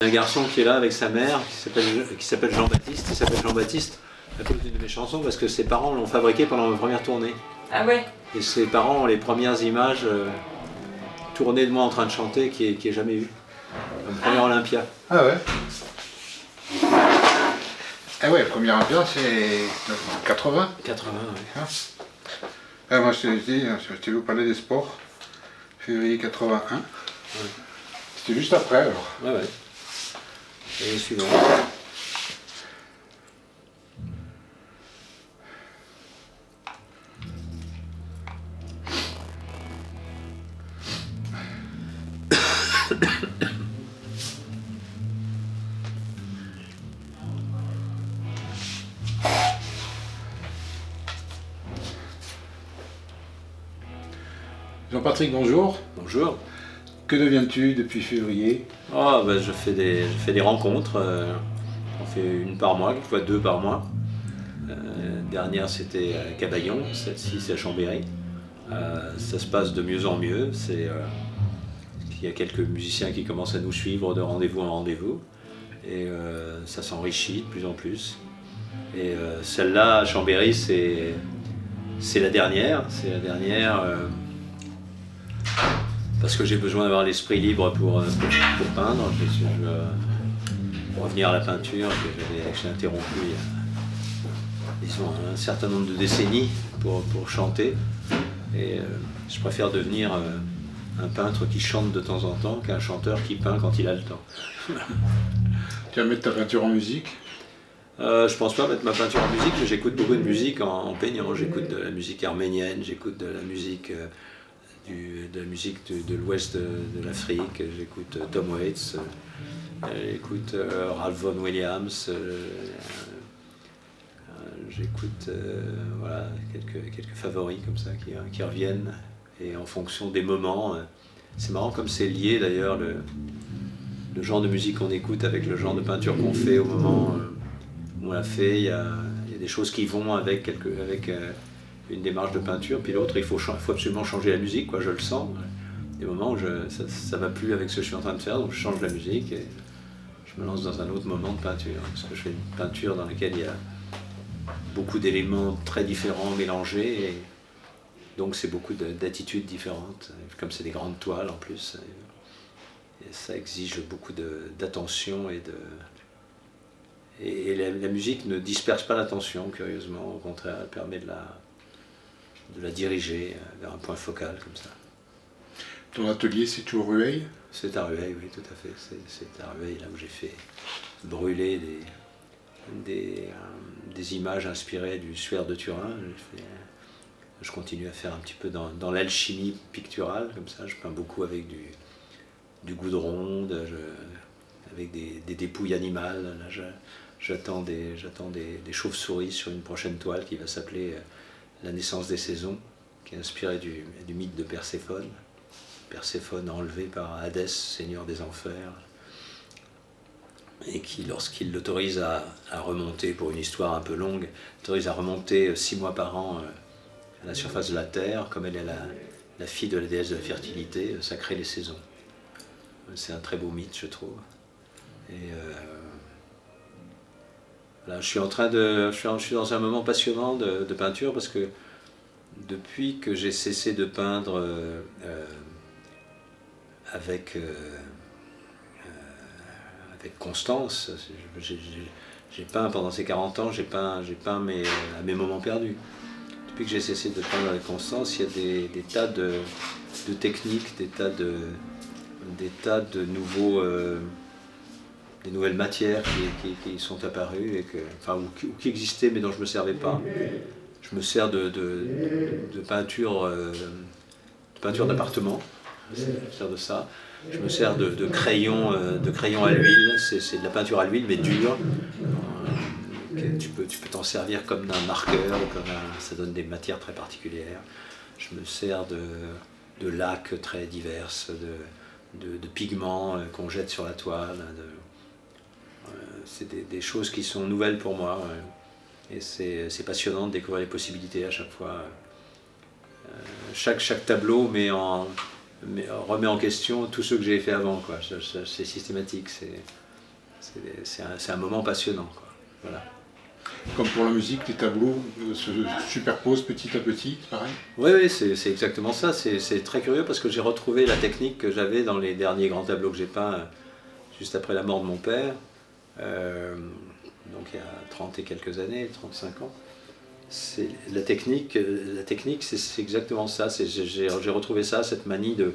Un garçon qui est là avec sa mère, qui s'appelle Jean-Baptiste. Il s'appelle Jean-Baptiste à cause d'une de mes chansons parce que ses parents l'ont fabriqué pendant ma première tournée. Ah ouais. Et ses parents ont les premières images tournées de moi en train de chanter qui est jamais eu. Comme première Olympia. Ah ouais. Ah ouais, première Olympia c'est 80. 80, oui. Hein, ah, moi je t'ai vu au Palais des Sports, février 81. Ouais. C'était juste après alors. Ouais, ouais. Et le suivant. Jean-Patrick, bonjour. Bonjour. Que deviens-tu depuis février? Oh, bah, je fais des rencontres. J'en fais une par mois, quelquefois deux par mois. Dernière c'était à Cavaillon, celle-ci c'est à Chambéry. Ça se passe de mieux en mieux. Il y a quelques musiciens qui commencent à nous suivre de rendez-vous en rendez-vous. Et ça s'enrichit de plus en plus. Et celle-là à Chambéry c'est la dernière. C'est la dernière parce que j'ai besoin d'avoir l'esprit libre pour peindre. Je veux revenir à la peinture que j'ai interrompu il y a, disons, un certain nombre de décennies pour chanter. Et je préfère devenir un peintre qui chante de temps en temps qu'un chanteur qui peint quand il a le temps. Tu vas mettre ta peinture en musique? Je pense pas mettre ma peinture en musique, mais j'écoute beaucoup de musique en peignant. J'écoute de la musique arménienne, j'écoute de la musique de l'ouest de l'Afrique, j'écoute Tom Waits, j'écoute Ralph Vaughan Williams, j'écoute voilà, quelques favoris comme ça qui reviennent, et en fonction des moments. C'est marrant comme c'est lié d'ailleurs le genre de musique qu'on écoute avec le genre de peinture qu'on fait au moment où on l'a fait. Il y a des choses qui vont avec une démarche de peinture, puis l'autre il faut absolument changer la musique, quoi, je le sens. Des moments où ça va plus avec ce que je suis en train de faire, donc je change la musique et je me lance dans un autre moment de peinture, parce que je fais une peinture dans laquelle il y a beaucoup d'éléments très différents mélangés, et donc c'est beaucoup d'attitudes différentes, comme c'est des grandes toiles en plus, et ça exige beaucoup d'attention et la musique ne disperse pas l'attention, curieusement, au contraire, elle permet de la diriger vers un point focal comme ça. Ton atelier c'est toujours Rueil? C'est à Rueil, oui, tout à fait. C'est à Rueil, là où j'ai fait brûler des images inspirées du Suaire de Turin. Je continue à faire un petit peu dans l'alchimie picturale, comme ça. Je peins beaucoup avec du goudron, avec des dépouilles animales. Là, j'attends des chauves-souris sur une prochaine toile qui va s'appeler La naissance des saisons, qui est inspirée du mythe de Perséphone. Perséphone enlevée par Hadès, seigneur des enfers, et qui, lorsqu'il l'autorise à remonter, pour une histoire un peu longue, l'autorise à remonter 6 mois par an à la surface de la terre, comme elle est la fille de la déesse de la fertilité, ça crée les saisons. C'est un très beau mythe, je trouve. Et là, je suis dans un moment passionnant de peinture, parce que depuis que j'ai cessé de peindre avec constance, j'ai peint pendant ces 40 ans, j'ai peint à mes moments perdus. Depuis que j'ai cessé de peindre avec constance, il y a des tas de techniques, des tas de des nouvelles matières qui sont apparues, ou qui existaient mais dont je ne me servais pas. Je me sers de peinture d'appartement, je me sers de ça. Je me sers de crayons à l'huile, c'est de la peinture à l'huile mais dure. Tu peux t'en servir comme d'un marqueur, ça donne des matières très particulières. Je me sers de lacs très diverses, de pigments qu'on jette sur la toile. C'est des choses qui sont nouvelles pour moi, et c'est passionnant de découvrir les possibilités à chaque fois. Chaque tableau remet en question tous ceux que j'ai fait avant, quoi. C'est systématique. C'est un moment passionnant, quoi. Voilà. Comme pour la musique, les tableaux se superposent petit à petit, c'est pareil? Oui, c'est exactement ça. C'est très curieux parce que j'ai retrouvé la technique que j'avais dans les derniers grands tableaux que j'ai peints juste après la mort de mon père, donc il y a 30 et quelques années, 35 ans. La technique, c'est exactement ça. J'ai retrouvé ça, cette manie de...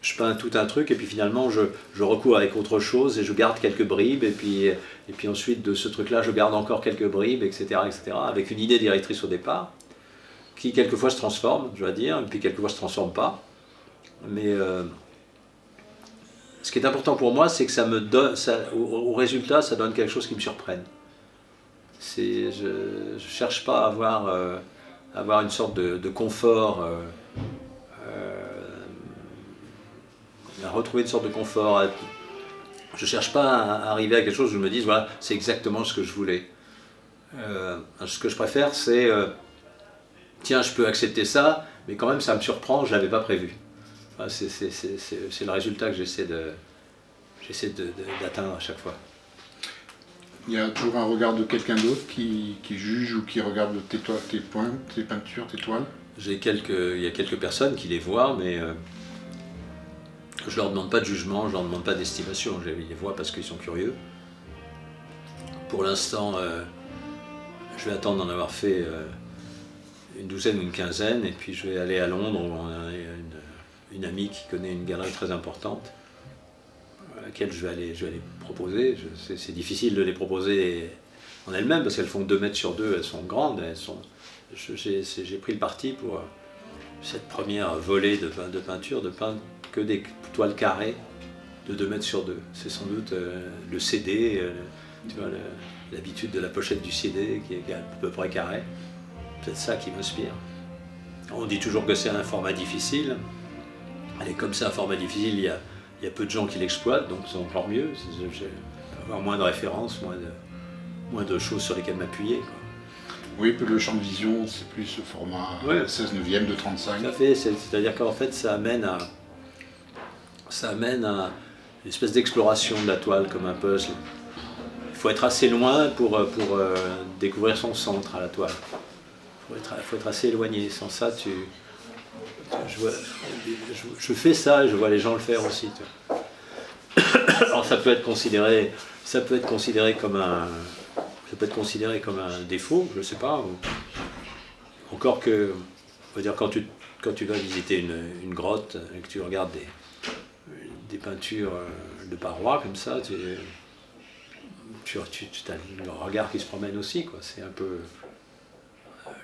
Je peins tout un truc et puis finalement je recours avec autre chose et je garde quelques bribes et puis ensuite de ce truc-là je garde encore quelques bribes, etc., avec une idée directrice au départ qui quelquefois se transforme, je dois dire, et puis quelquefois se transforme pas. Mais ce qui est important pour moi, c'est que ça me donne, au résultat, ça donne quelque chose qui me surprenne. Je cherche pas à avoir une sorte de confort. À retrouver une sorte de confort. Je ne cherche pas à arriver à quelque chose où je me dise, voilà, c'est exactement ce que je voulais. Ce que je préfère, c'est, tiens, je peux accepter ça, mais quand même, ça me surprend, je ne l'avais pas prévu. Enfin, c'est le résultat que j'essaie d'atteindre à chaque fois. Il y a toujours un regard de quelqu'un d'autre qui juge ou qui regarde tes points, tes peintures, tes toiles? Il y a quelques personnes qui les voient, mais je leur demande pas de jugement, je leur demande pas d'estimation. Je les vois parce qu'ils sont curieux. Pour l'instant, je vais attendre d'en avoir fait une douzaine ou une quinzaine, et puis je vais aller à Londres où on a une amie qui connaît une galerie très importante, à laquelle je vais aller proposer. C'est difficile de les proposer en elles-mêmes parce qu'elles font 2 mètres sur 2, elles sont grandes. J'ai pris le parti pour cette première volée de peinture, de peindre que des toiles carrées de 2 mètres sur 2. C'est sans doute le CD, tu vois, l'habitude de la pochette du CD qui est à peu près carrée. C'est ça qui m'inspire. On dit toujours que c'est un format difficile. Et comme c'est un format difficile, il y a peu de gens qui l'exploitent, donc c'est encore mieux. J'ai avoir moins de références, moins de choses sur lesquelles m'appuyer, quoi. Oui, le champ de vision, c'est plus ce format 16/9 de 35. Tout à fait, c'est-à-dire qu'en fait, ça amène à une espèce d'exploration de la toile comme un puzzle. Il faut être assez loin pour découvrir son centre à la toile. Il faut être assez éloigné. Sans ça, je fais ça et je vois les gens le faire aussi. Alors ça peut être considéré comme un défaut, je ne sais pas. Encore que, on va dire, quand tu vas visiter une grotte et que tu regardes des peintures de parois comme ça, tu as le regard qui se promène aussi, quoi. C'est un peu...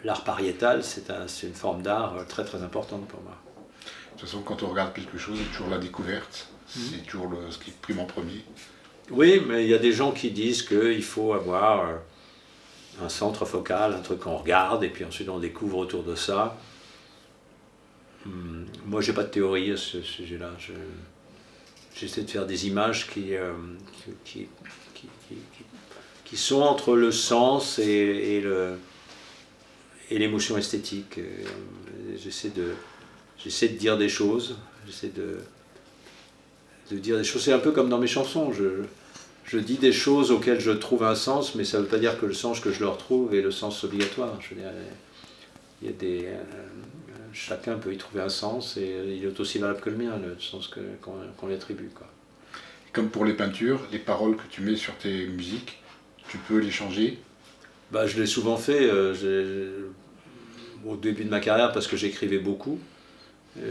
L'art pariétal, c'est une forme d'art très très importante pour moi. De toute façon, quand on regarde quelque chose, c'est toujours la découverte. C'est toujours ce qui prime en premier. Oui, mais il y a des gens qui disent qu'il faut avoir un centre focal, un truc qu'on regarde, et puis ensuite on découvre autour de ça. Moi, j'ai pas de théorie à ce sujet-là. J'essaie de faire des images qui sont entre le sens et l'émotion esthétique. J'essaie de dire des choses. J'essaie de dire des choses. C'est un peu comme dans mes chansons. Je dis des choses auxquelles je trouve un sens, mais ça ne veut pas dire que le sens que je leur trouve est le sens obligatoire. Je veux dire, il y a chacun peut y trouver un sens et il est aussi valable que le mien, le sens qu'on lui attribue, quoi. Comme pour les peintures, les paroles que tu mets sur tes musiques, tu peux les changer? Je l'ai souvent fait au début de ma carrière parce que j'écrivais beaucoup.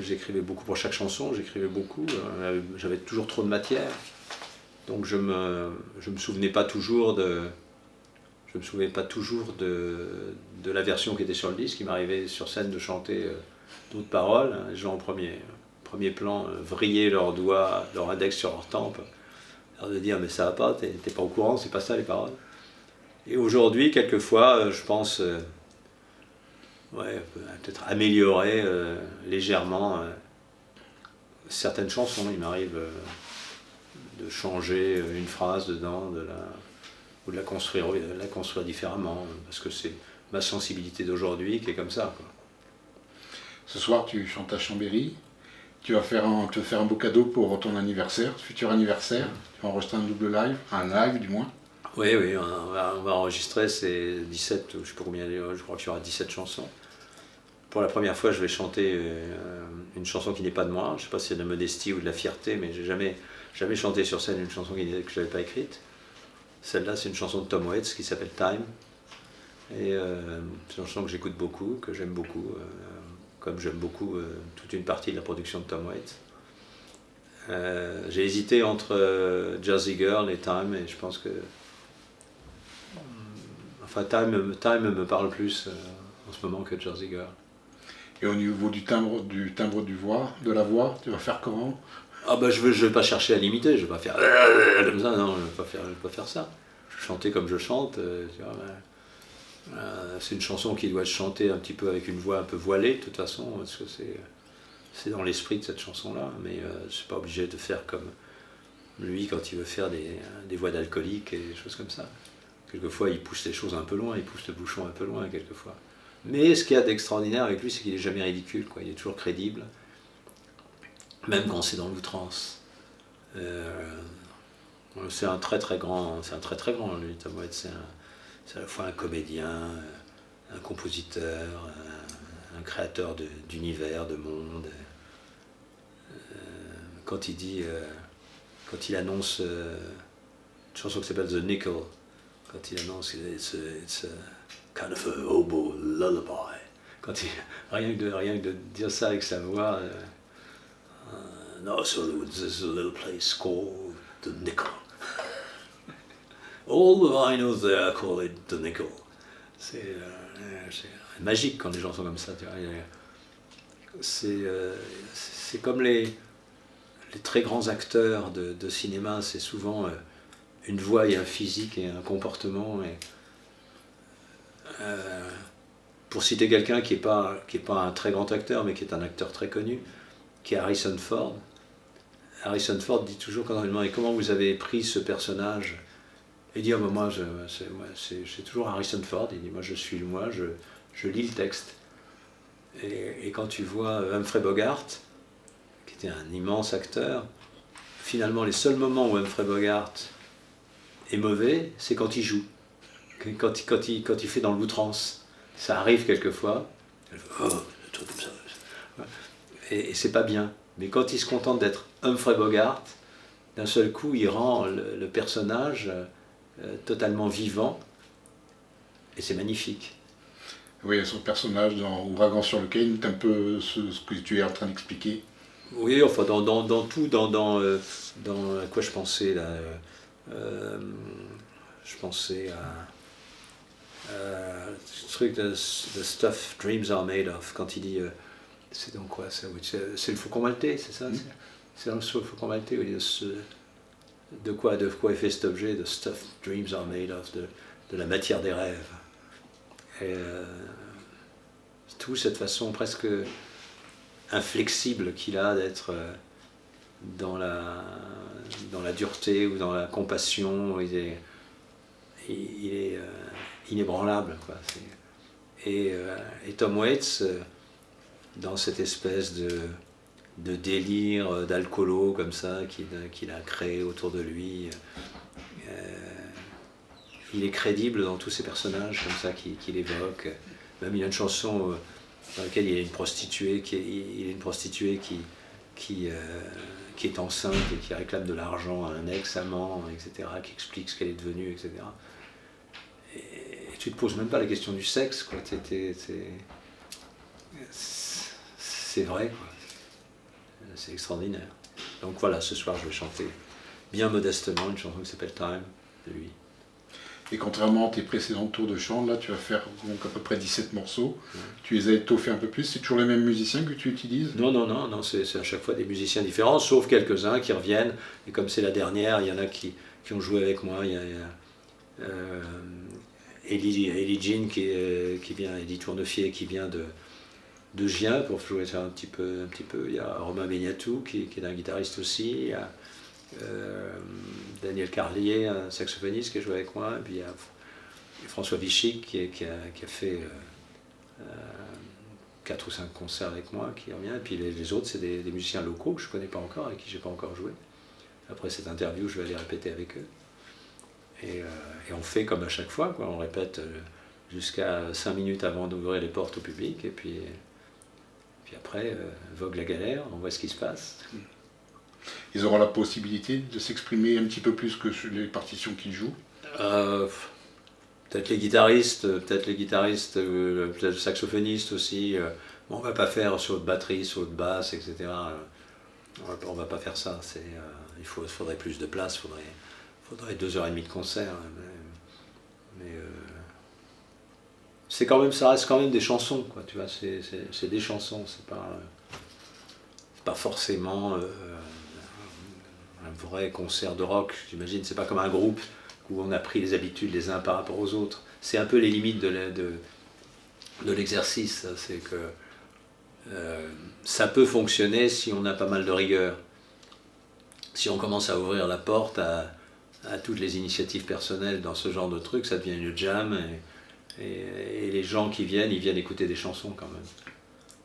J'écrivais beaucoup pour chaque chanson, j'écrivais beaucoup. J'avais toujours trop de matière. Donc je me souvenais pas toujours de la version qui était sur le disque. Il m'arrivait sur scène de chanter d'autres paroles. Les gens au premier plan vrillaient leurs doigts, leur index sur leur tempe. Alors de dire mais ça va pas, t'es pas au courant, c'est pas ça les paroles. Et aujourd'hui, quelquefois, je pense peut-être améliorer légèrement certaines chansons. Il m'arrive de changer une phrase dedans, ou de la construire différemment, parce que c'est ma sensibilité d'aujourd'hui qui est comme ça, quoi. Ce soir, tu chantes à Chambéry. tu vas faire un beau cadeau pour ton anniversaire, futur anniversaire. Tu vas enregistrer un double live, un live du moins. Oui, on va enregistrer ces 17, je sais pas combien, je crois qu'il y aura 17 chansons. Pour la première fois, je vais chanter une chanson qui n'est pas de moi. Je ne sais pas si c'est de la modestie ou de la fierté, mais j'ai jamais chanté sur scène une chanson que je n'avais pas écrite. Celle-là, c'est une chanson de Tom Waits qui s'appelle Time. Et c'est une chanson que j'écoute beaucoup, que j'aime beaucoup, comme j'aime beaucoup toute une partie de la production de Tom Waits. J'ai hésité entre Jersey Girl et Time, et je pense que Time me parle plus en ce moment que Jersey Girl. Et au niveau du timbre de la voix, tu vas faire comment? Ah bah je vais pas chercher à l'imiter, je vais pas faire comme ça, non, je vais pas faire ça. Je vais chanter comme je chante, tu vois, c'est une chanson qui doit se chanter un petit peu avec une voix un peu voilée de toute façon, parce que c'est dans l'esprit de cette chanson-là, mais je suis pas obligé de faire comme lui quand il veut faire des voix d'alcoolique et des choses comme ça. Quelquefois il pousse les choses un peu loin, il pousse le bouchon un peu loin quelquefois. Mais ce qu'il y a d'extraordinaire avec lui, c'est qu'il n'est jamais ridicule, quoi. Il est toujours crédible, même quand c'est dans l'outrance. C'est un très très grand, lui, Tom Waits. C'est à la fois un comédien, un compositeur, un créateur d'univers, de monde. Quand il annonce une chanson qui s'appelle The Nickel, quand il annonce it's a kind of a hobo lullaby. Rien que de dire ça avec sa voix, no, so there's a little place called The Nickel. All the vinyls there call it The Nickel. C'est magique quand les gens sont comme ça. C'est comme les très grands acteurs de cinéma, c'est souvent une voix et un physique et un comportement. Pour citer quelqu'un qui n'est pas un très grand acteur, mais qui est un acteur très connu, qui est Harrison Ford. Harrison Ford dit toujours, quand on lui demande comment vous avez pris ce personnage, il dit moi c'est toujours Harrison Ford. Il dit moi je suis moi, je lis le texte. Et quand tu vois Humphrey Bogart, qui était un immense acteur, finalement les seuls moments où Humphrey Bogart est mauvais, c'est quand il joue, quand il fait dans l'outrance. Ça arrive quelquefois, et c'est pas bien. Mais quand il se contente d'être Humphrey Bogart, d'un seul coup, il rend le personnage totalement vivant, et c'est magnifique. Oui, son personnage dans Ouragan sur le Cane, c'est un peu ce que tu es en train d'expliquer. Oui, enfin, dans tout, dans à quoi je pensais là. Je pensais à ce truc de The Stuff Dreams Are Made Of, quand il dit c'est donc quoi ça, c'est le Faucon Maltais, c'est ça, c'est dans le Faucon Maltais où il dit de quoi est fait cet objet, The Stuff Dreams Are Made Of, de la matière des rêves. Et tout cette façon presque inflexible qu'il a d'être dans la dureté ou dans la compassion. Il est inébranlable, quoi. Et Tom Waits, dans cette espèce de délire d'alcoolo comme ça qu'il a créé autour de lui, il est crédible dans tous ces personnages comme ça qu'il évoque. Même il y a une chanson dans laquelle il y a une prostituée qui est enceinte et qui réclame de l'argent à un ex-amant, etc., qui explique ce qu'elle est devenue, etc. Et tu te poses même pas la question du sexe, quoi. C'est vrai, quoi. C'est extraordinaire. Donc voilà, ce soir je vais chanter bien modestement une chanson qui s'appelle Time de lui. Et contrairement à tes précédents tours de chant, là tu vas faire donc à peu près 17 morceaux. Tu les as étoffés un peu plus. C'est toujours les mêmes musiciens que tu utilises? Non, c'est à chaque fois des musiciens différents, sauf quelques-uns qui reviennent. Et comme c'est la dernière, il y en a qui ont joué avec moi. Il y a Ellie Jean qui vient, Eddie Tournefier qui vient de Gien pour jouer ça un petit peu. Il y a Romain Beignatou qui est un guitariste aussi. Il y a Daniel Carlier, un saxophoniste qui a joué avec moi. Et puis il y a François Vichy qui a fait 4 ou 5 concerts avec moi qui revient. Et puis les autres, c'est des musiciens locaux que je ne connais pas encore, avec qui je n'ai pas encore joué. Après cette interview, je vais aller répéter avec eux. Et on fait comme à chaque fois, quoi. On répète jusqu'à 5 minutes avant d'ouvrir les portes au public. Et puis après, vogue la galère, on voit ce qui se passe. Ils auront la possibilité de s'exprimer un petit peu plus que sur les partitions qu'ils jouent. Peut-être les guitaristes, peut-être le saxophoniste aussi. On ne va pas faire sur de batterie, sur de basse, etc. On ne va pas faire ça. Il faudrait plus de place, il faudrait 2h30 de concert. Mais c'est quand même, ça reste quand même des chansons, quoi, tu vois, c'est des chansons, c'est pas forcément un vrai concert de rock, j'imagine. C'est pas comme un groupe où on a pris les habitudes les uns par rapport aux autres. C'est un peu les limites de l'exercice, c'est que ça peut fonctionner si on a pas mal de rigueur. Si on commence à ouvrir la porte à toutes les initiatives personnelles dans ce genre de truc, ça devient une jam, et les gens qui viennent, ils viennent écouter des chansons quand même.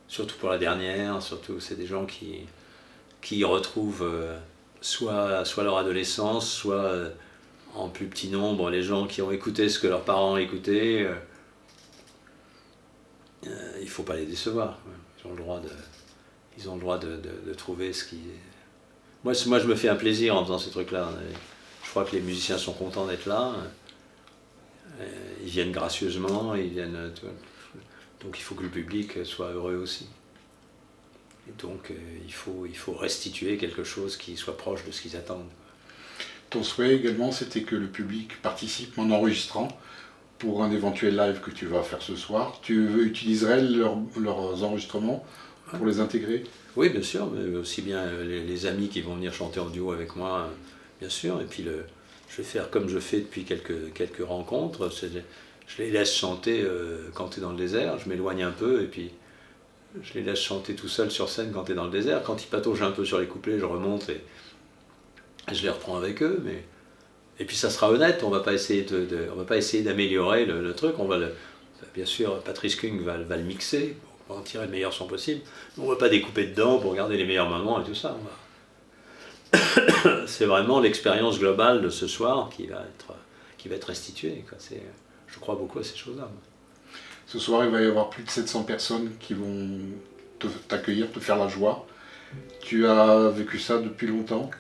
Surtout pour la dernière, c'est des gens qui retrouvent soit leur adolescence, soit en plus petit nombre les gens qui ont écouté ce que leurs parents écoutaient. Il ne faut pas les décevoir. Ils ont le droit de trouver ce qui... Moi, je me fais un plaisir en faisant ces trucs-là. Je crois que les musiciens sont contents d'être là. Ils viennent gracieusement, donc il faut que le public soit heureux aussi. Et donc il faut restituer quelque chose qui soit proche de ce qu'ils attendent. Ton souhait également, c'était que le public participe en enregistrant pour un éventuel live que tu vas faire ce soir. Tu utiliserais leurs enregistrements pour les intégrer? Oui, bien sûr, mais aussi bien les amis qui vont venir chanter en duo avec moi, bien sûr. Et puis je vais faire comme je fais depuis quelques rencontres. Je les laisse chanter quand tu es dans le désert, je m'éloigne un peu et puis je les laisse chanter tout seul sur scène quand tu es dans le désert. Quand ils pataugent un peu sur les couplets, je remonte et je les reprends avec eux. Et puis ça sera honnête, on ne va pas essayer d'améliorer le truc. Bien sûr, Patrice Kung va le mixer pour en tirer le meilleur son possible. On ne va pas découper dedans pour garder les meilleurs moments et tout ça. C'est vraiment l'expérience globale de ce soir qui va être restituée, quoi. Je crois beaucoup à ces choses-là. Ce soir, il va y avoir plus de 700 personnes qui vont t'accueillir, te faire la joie. Tu as vécu ça depuis longtemps?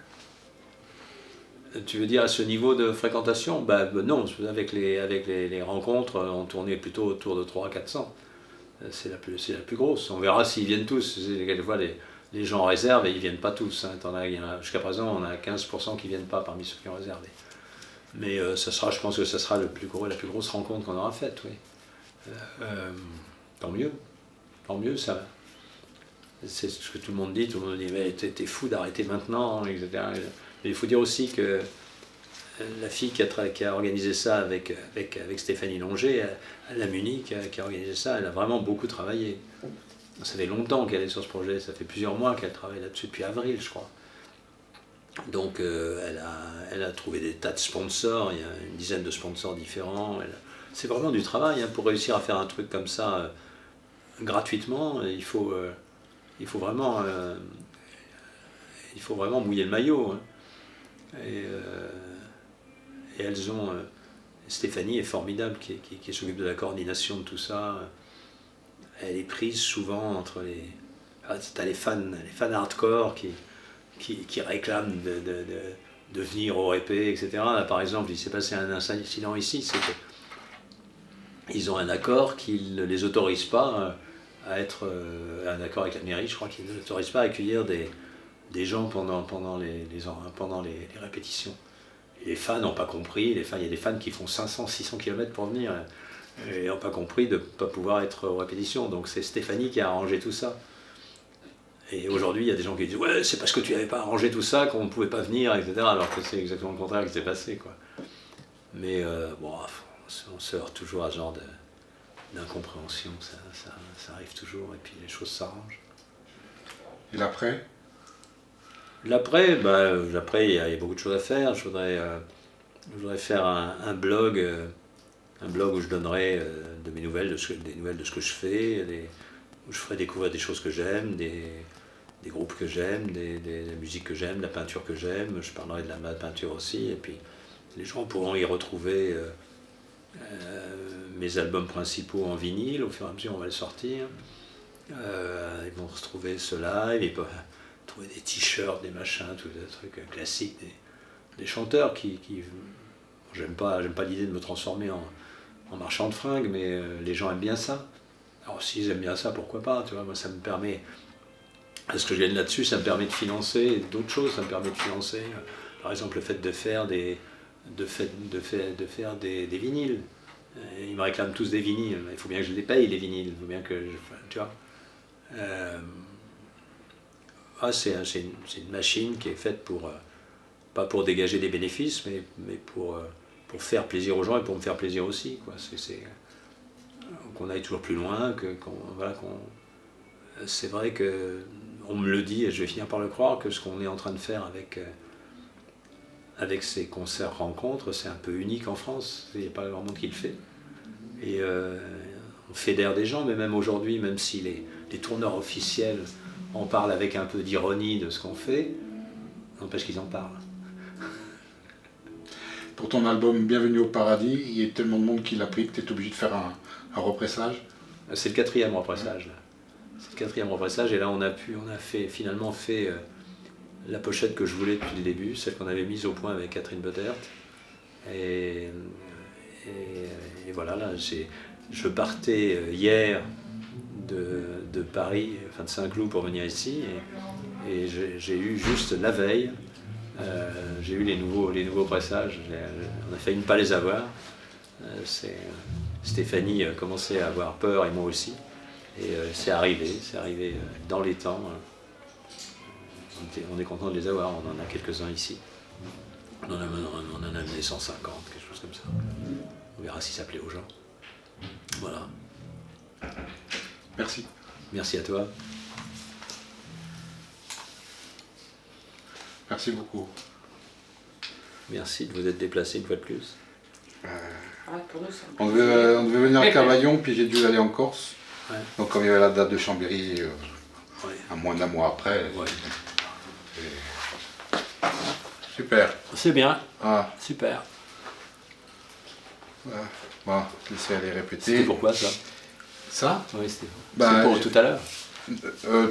Tu veux dire à ce niveau de fréquentation? Non, avec les rencontres, on tournait plutôt autour de 300-400. C'est la plus grosse. On verra s'ils viennent tous. Quelquefois, les gens réservent et ils ne viennent pas tous. Jusqu'à présent, on a 15% qui ne viennent pas parmi ceux qui ont réservé. Mais je pense que ce sera la plus grosse rencontre qu'on aura faite, oui. Tant mieux, ça. C'est ce que tout le monde dit. Tout le monde dit, mais t'es fou d'arrêter maintenant, etc. Mais il faut dire aussi que la fille qui a organisé ça avec Stéphanie Longer, à la Munich, qui a organisé ça, elle a vraiment beaucoup travaillé. Ça fait longtemps qu'elle est sur ce projet, ça fait plusieurs mois qu'elle travaille là-dessus, depuis avril, je crois. Donc elle a trouvé des tas de sponsors, il y a une dizaine de sponsors différents. C'est vraiment du travail, pour réussir à faire un truc comme ça gratuitement. Il faut vraiment mouiller le maillot. Et elles ont... Stéphanie est formidable, qui s'occupe de la coordination de tout ça. Elle est prise souvent entre les... T'as les fans hardcore qui réclament de venir au répé, etc. Là, par exemple, il s'est passé un incident ici, c'est qu'ils ont un accord qui ne les autorise pas à être... un accord avec la mairie, je crois, qui ne les autorise pas à accueillir des gens pendant les répétitions. Et les fans n'ont pas compris, il y a des fans qui font 500-600 km pour venir, et n'ont pas compris de ne pas pouvoir être aux répétitions. Donc c'est Stéphanie qui a arrangé tout ça. Et aujourd'hui, il y a des gens qui disent « Ouais, c'est parce que tu n'avais pas arrangé tout ça qu'on ne pouvait pas venir, etc. » Alors que c'est exactement le contraire qui s'est passé, quoi. Mais on se heurte toujours à ce genre d'incompréhension, ça arrive toujours, et puis les choses s'arrangent. Et l'après ? L'après, il y a beaucoup de choses à faire. Je voudrais faire un blog où je donnerai des nouvelles de ce que je fais, où je ferai découvrir des choses que j'aime, des groupes que j'aime, la musique que j'aime, la peinture que j'aime. Je parlerai de ma peinture aussi. Et puis les gens pourront y retrouver mes albums principaux en vinyle. Au fur et à mesure, on va le sortir. Ils vont retrouver ce live, ils peuvent trouver des t-shirts, des machins, tous des trucs classiques, des chanteurs qui j'aime pas l'idée de me transformer en marchand de fringues, mais les gens aiment bien ça. Alors s'ils aiment bien ça, pourquoi pas, tu vois, moi ça me permet, parce que je gagne là-dessus, ça me permet de financer d'autres choses, ça me permet de financer, par exemple le fait de faire des vinyles. Ils me réclament tous des vinyles, il faut bien que je les paye les vinyles, il faut bien que tu vois. C'est une machine qui est faite pas pour dégager des bénéfices, mais pour faire plaisir aux gens et pour me faire plaisir aussi, quoi. Qu'on aille toujours plus loin, c'est vrai qu'on me le dit, et je vais finir par le croire, que ce qu'on est en train de faire avec ces concerts rencontres, c'est un peu unique en France, il n'y a pas grand monde qui le fait. Et on fédère des gens, mais même aujourd'hui, même si les tourneurs officiels en parlent avec un peu d'ironie de ce qu'on fait, n'empêche qu'ils en parlent. Pour ton album Bienvenue au paradis, il y a tellement de monde qui l'a pris que tu es obligé de faire un repressage. C'est le 4e repressage. Là. C'est le 4e repressage, et là on a finalement fait la pochette que je voulais depuis le début, celle qu'on avait mise au point avec Catherine Bottert. Et voilà, là je partais hier de Paris, enfin de Saint-Cloud pour venir ici, et j'ai eu juste la veille, j'ai eu les nouveaux pressages. On a failli ne pas les avoir. Stéphanie commençait à avoir peur, et moi aussi, et c'est arrivé dans les temps. On est content de les avoir, on en a quelques-uns ici. On en a amené 150, quelque chose comme ça. On verra si ça plaît aux gens. Voilà. Merci. Merci à toi. Merci beaucoup. Merci de vous être déplacé une fois de plus. On devait venir à Cavaillon, puis j'ai dû aller en Corse. Ouais. Donc comme il y avait la date de Chambéry, Ouais. un mois d'un mois après. Ouais. Super. C'est bien. Ah, Super. voilà. Bon, laissez aller répéter. C'était pourquoi ça? Ça Oui, c'était Bah, pour tout à l'heure.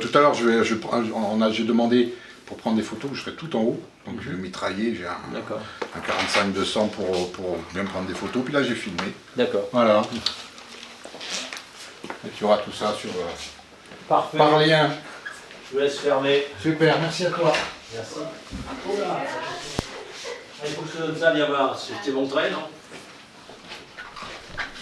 Tout à l'heure, j'ai demandé pour prendre des photos, je serai tout en haut. Donc je vais mitrailler, j'ai un 45-200 pour bien prendre des photos. Puis là, j'ai filmé. D'accord. Voilà. Et tu auras tout ça sur Parfait. par lien. Je vous laisse fermer. Super, merci à toi. Merci. Oh là. Il faut que je te donne ça, viens voir. Je t'ai montré, non?